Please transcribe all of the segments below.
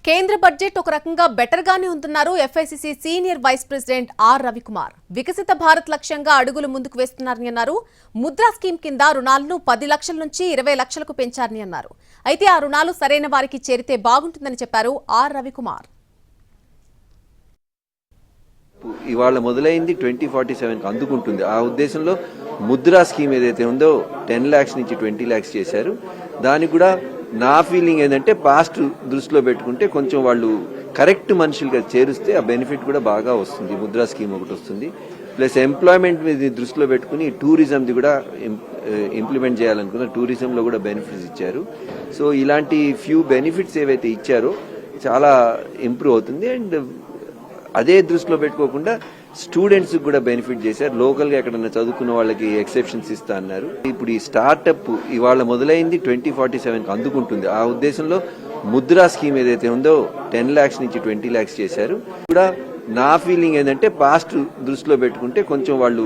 కేంద్ర బడ్జెట్ ఒక రకంగా బెటర్ గానే ఉంటున్నారు FICCI senior vice president R Ravikumar. వికసిత భారత్ లక్ష్యంగా అడుగులు ముందుకు వేస్తున్నారని అన్నారు. ముద్రా స్కీమ్ కింద రుణాలను 10 లక్షల నుంచి 20 లక్షలకు పెంచారని అన్నారు. అయితే ఆ రుణాలు సరైన వారికి చేరితే బాగుంటుందని చెప్పారు ఆర్ రవికుమార్. ఇవాళ మొదలైంది 2047 అందుకుంటుంది. ఆ ఉద్దేశంలో ముద్రా స్కీమ్ ఏదైతే ఉందో 10 lakhs నుంచి 20 lakhs చేశారు. దానికి కూడా నా ఫీలింగ్ ఏంటంటే పాస్ట్ దృష్టిలో పెట్టుకుంటే కొంచెం వాళ్ళు కరెక్ట్ మనుషులుగా చేరుస్తే ఆ బెనిఫిట్ కూడా బాగా వస్తుంది. ముద్రా స్కీమ్ ఒకటి వస్తుంది, ప్లస్ ఎంప్లాయ్మెంట్ మీద దృష్టిలో పెట్టుకుని టూరిజంది కూడా ఇంప్లిమెంట్ చేయాలనుకున్న టూరిజంలో కూడా బెనిఫిట్స్ ఇచ్చారు. సో ఇలాంటి ఫ్యూ బెనిఫిట్స్ ఏవైతే ఇచ్చారో చాలా ఇంప్రూవ్ అవుతుంది. అండ్ అదే దృష్టిలో పెట్టుకోకుండా స్టూడెంట్స్ కూడా బెనిఫిట్ చేశారు. లోకల్ గా ఎక్కడన్నా చదువుకున్న వాళ్ళకి ఎక్సెప్షన్స్ ఇస్తా అన్నారు. ఇప్పుడు ఈ స్టార్ట్అప్ ఇవాళ మొదలైంది 2047 అందుకుంటుంది. ఆ ఉద్దేశంలో ముద్రా స్కీమ్ ఏదైతే ఉందో 10 lakhs నుంచి 20 lakhs చేశారు. కూడా నా ఫీలింగ్ ఏంటంటే పాస్ట్ దృష్టిలో పెట్టుకుంటే కొంచెం వాళ్ళు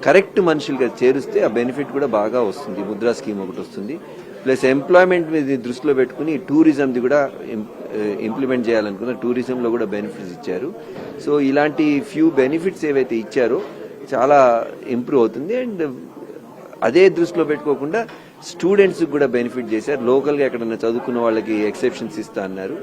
కరెక్ట్ మనుషులుగా చేరుస్తే ఆ బెనిఫిట్ కూడా బాగా వస్తుంది. ముద్రా స్కీమ్ ఒకటి వస్తుంది, ప్లస్ ఎంప్లాయ్మెంట్ మీద దృష్టిలో పెట్టుకుని టూరిజంది కూడా ఇంప్లిమెంట్ చేయాలనుకున్న టూరిజంలో కూడా బెనిఫిట్స్ ఇచ్చారు. సో ఇలాంటి ఫ్యూ బెనిఫిట్స్ ఏవైతే ఇచ్చారో చాలా ఇంప్రూవ్ అవుతుంది. అండ్ అదే దృష్టిలో పెట్టుకోకుండా స్టూడెంట్స్ కూడా బెనిఫిట్ చేశారు. లోకల్ గా ఎక్కడన్నా చదువుకున్న వాళ్ళకి ఎక్సెప్షన్స్ ఇస్తా అన్నారు.